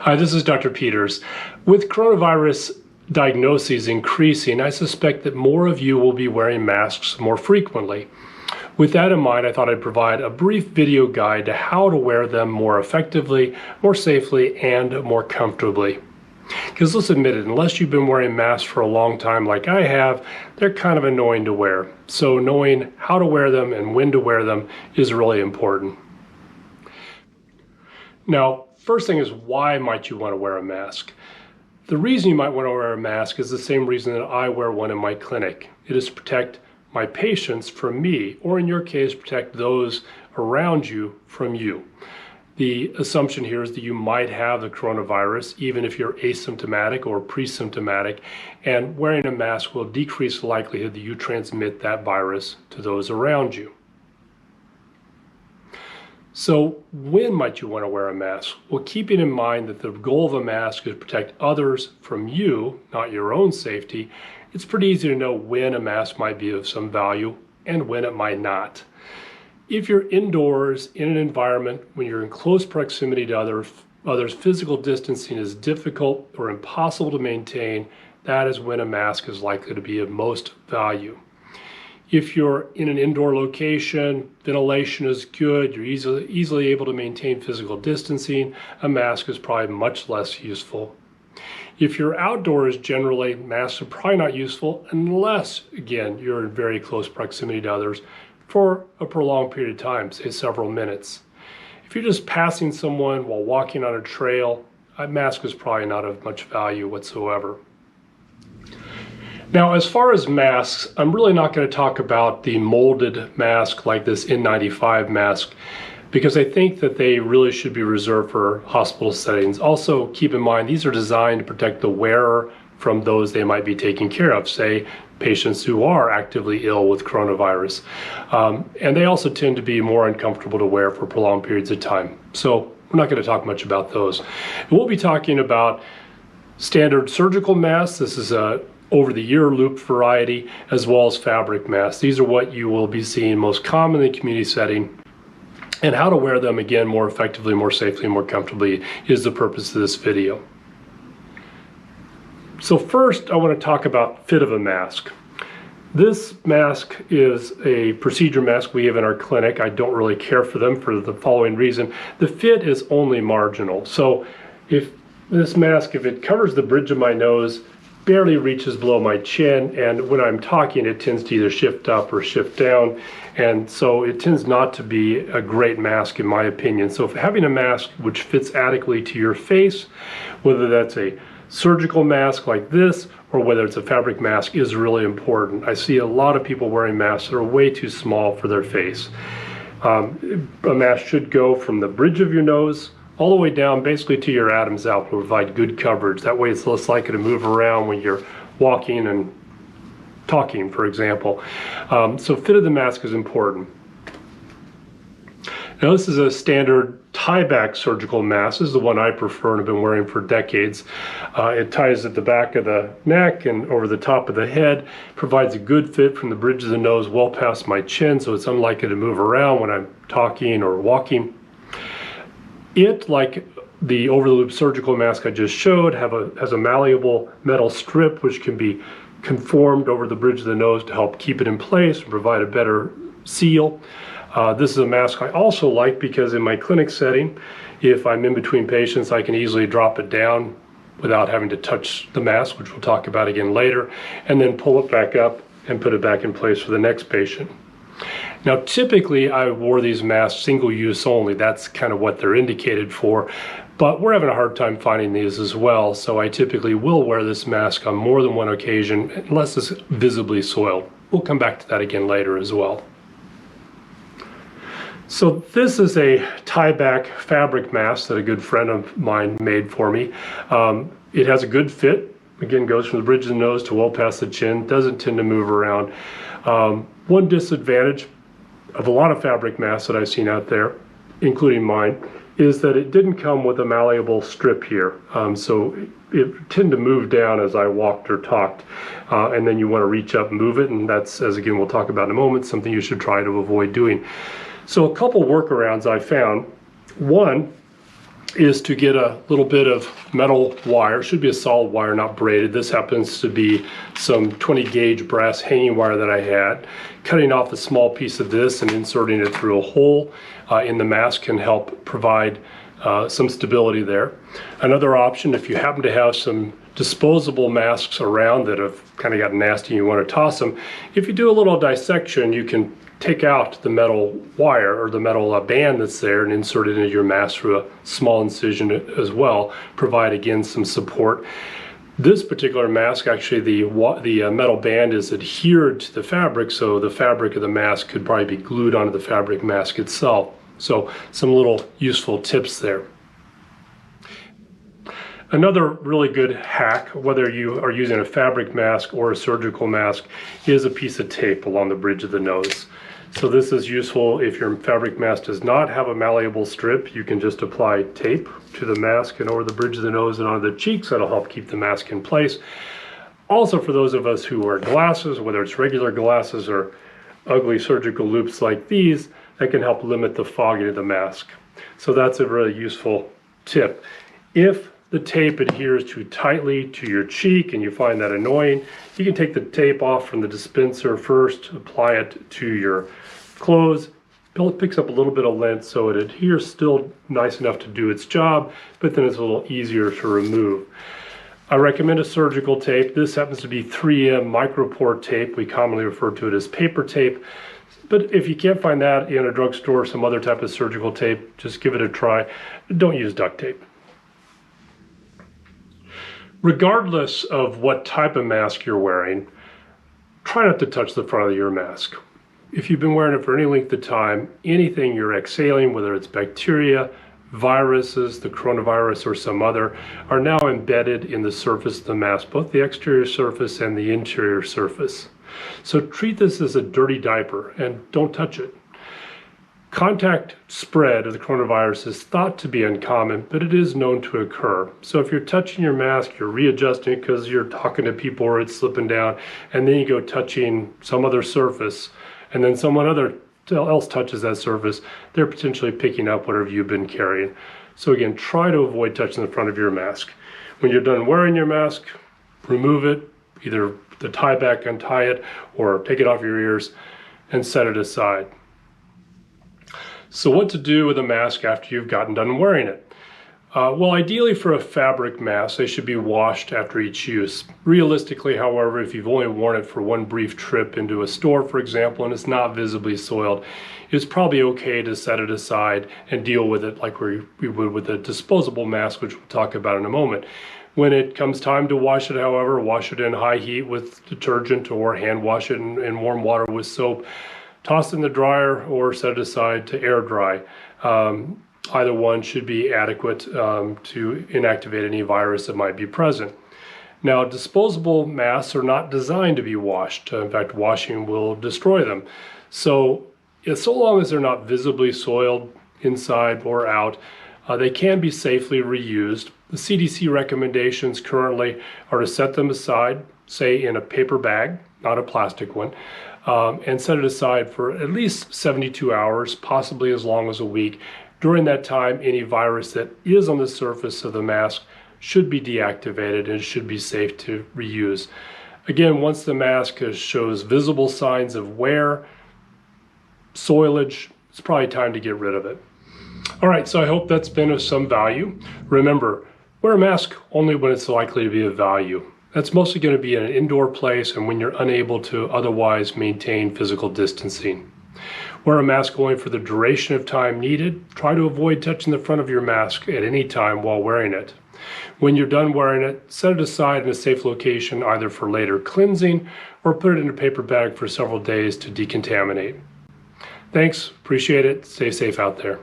Hi, this is Dr. Peters. With coronavirus diagnoses increasing, I suspect that more of you will be wearing masks more frequently. With that in mind, I thought I'd provide a brief video guide to how to wear them more effectively, more safely, and more comfortably. Because let's admit it, unless you've been wearing masks for a long time like I have, they're kind of annoying to wear. So knowing how to wear them and when to wear them is really important. Now, first thing is, why might you want to wear a mask? The reason you might want to wear a mask is the same reason that I wear one in my clinic. It is to protect my patients from me, or in your case, protect those around you from you. The assumption here is that you might have the coronavirus, even if you're asymptomatic or pre-symptomatic, and wearing a mask will decrease the likelihood that you transmit that virus to those around you. So when might you want to wear a mask? Well, keeping in mind that the goal of a mask is to protect others from you, not your own safety, it's pretty easy to know when a mask might be of some value and when it might not. If you're indoors in an environment when you're in close proximity to others, physical distancing is difficult or impossible to maintain, that is when a mask is likely to be of most value. If you're in an indoor location, ventilation is good, you're easily able to maintain physical distancing, a mask is probably much less useful. If you're outdoors, generally, masks are probably not useful unless, again, you're in very close proximity to others for a prolonged period of time, say several minutes. If you're just passing someone while walking on a trail, a mask is probably not of much value whatsoever. Now, as far as masks, I'm really not going to talk about the molded mask like this N95 mask, because I think that they really should be reserved for hospital settings. Also, keep in mind, these are designed to protect the wearer from those they might be taking care of, say patients who are actively ill with coronavirus. And they also tend to be more uncomfortable to wear for prolonged periods of time. So we're not going to talk much about those. And we'll be talking about standard surgical masks. This is a over-the-ear loop variety, as well as fabric masks. These are what you will be seeing most commonly in the community setting. And how to wear them, again, more effectively, more safely, and more comfortably is the purpose of this video. So first, I want to talk about fit of a mask. This mask is a procedure mask we have in our clinic. I don't really care for them for the following reason. The fit is only marginal. So if this mask, if it covers the bridge of my nose, barely reaches below my chin, and when I'm talking it tends to either shift up or shift down, and so it tends not to be a great mask in my opinion. So if having a mask which fits adequately to your face, whether that's a surgical mask like this or whether it's a fabric mask, is really important. I see a lot of people wearing masks that are way too small for their face. A mask should go from the bridge of your nose all the way down basically to your Adam's apple to provide good coverage. That way it's less likely to move around when you're walking and talking, for example. So fit of the mask is important. Now this is a standard tie-back surgical mask. This is the one I prefer and have been wearing for decades. It ties at the back of the neck and over the top of the head, provides a good fit from the bridge of the nose well past my chin, so it's unlikely to move around when I'm talking or walking. It, like the over-the-loop surgical mask I just showed, has a malleable metal strip which can be conformed over the bridge of the nose to help keep it in place and provide a better seal. This is a mask I also like because in my clinic setting, if I'm in between patients, I can easily drop it down without having to touch the mask, which we'll talk about again later, and then pull it back up and put it back in place for the next patient. Now, typically I wore these masks single use only. That's kind of what they're indicated for, but we're having a hard time finding these as well. So I typically will wear this mask on more than one occasion, unless it's visibly soiled. We'll come back to that again later as well. So this is a tie-back fabric mask that a good friend of mine made for me. It has a good fit. Again, goes from the bridge of the nose to well past the chin, doesn't tend to move around. One disadvantage of a lot of fabric masks that I've seen out there, including mine, is that it didn't come with a malleable strip here. So it tended to move down as I walked or talked, and then you want to reach up and move it, and that's, as again we'll talk about in a moment, something you should try to avoid doing. So a couple workarounds I found. One is to get a little bit of metal wire. It should be a solid wire, not braided. This happens to be some 20 gauge brass hanging wire that I had. Cutting off a small piece of this and inserting it through a hole in the mask can help provide some stability there. Another option, if you happen to have some disposable masks around that have kind of got nasty and you want to toss them, if you do a little dissection, you can take out the metal wire or the metal band that's there and insert it into your mask through a small incision as well. Provide, again, some support. This particular mask, actually, the metal band is adhered to the fabric, so the fabric of the mask could probably be glued onto the fabric mask itself. So some little useful tips there. Another really good hack, whether you are using a fabric mask or a surgical mask, is a piece of tape along the bridge of the nose. So this is useful if your fabric mask does not have a malleable strip. You can just apply tape to the mask and over the bridge of the nose and onto the cheeks. That'll help keep the mask in place. Also, for those of us who wear glasses, whether it's regular glasses or ugly surgical loupes like these, that can help limit the fogging of the mask. So that's a really useful tip. If the tape adheres too tightly to your cheek and you find that annoying, you can take the tape off from the dispenser first, apply it to your clothes. It picks up a little bit of length so it adheres still nice enough to do its job, but then it's a little easier to remove. I recommend a surgical tape. This happens to be 3M micropore tape. We commonly refer to it as paper tape. But if you can't find that in a drugstore or some other type of surgical tape, just give it a try. Don't use duct tape. Regardless of what type of mask you're wearing, try not to touch the front of your mask. If you've been wearing it for any length of time, anything you're exhaling, whether it's bacteria, viruses, the coronavirus or some other, are now embedded in the surface of the mask, both the exterior surface and the interior surface. So treat this as a dirty diaper and don't touch it. Contact spread of the coronavirus is thought to be uncommon, but it is known to occur. So if you're touching your mask, you're readjusting it because you're talking to people or it's slipping down, and then you go touching some other surface, and then someone else touches that surface, they're potentially picking up whatever you've been carrying. So again, try to avoid touching the front of your mask. When you're done wearing your mask, remove it, either the tie back, untie it, or take it off your ears and set it aside. So what to do with a mask after you've gotten done wearing it? Well, ideally for a fabric mask, they should be washed after each use. Realistically, however, if you've only worn it for one brief trip into a store, for example, and it's not visibly soiled, it's probably okay to set it aside and deal with it like we would with a disposable mask, which we'll talk about in a moment. When it comes time to wash it, however, wash it in high heat with detergent or hand wash it in warm water with soap. Toss it in the dryer or set it aside to air dry. Either one should be adequate to inactivate any virus that might be present. Now, disposable masks are not designed to be washed. In fact, washing will destroy them. So long as they're not visibly soiled inside or out, they can be safely reused. The CDC recommendations currently are to set them aside, say in a paper bag, not a plastic one, and set it aside for at least 72 hours, possibly as long as a week. During that time, any virus that is on the surface of the mask should be deactivated and should be safe to reuse. Again, once the mask shows visible signs of wear, soilage, it's probably time to get rid of it. All right, so I hope that's been of some value. Remember, wear a mask only when it's likely to be of value. That's mostly going to be in an indoor place and when you're unable to otherwise maintain physical distancing. Wear a mask only for the duration of time needed. Try to avoid touching the front of your mask at any time while wearing it. When you're done wearing it, set it aside in a safe location either for later cleansing or put it in a paper bag for several days to decontaminate. Thanks, appreciate it. Stay safe out there.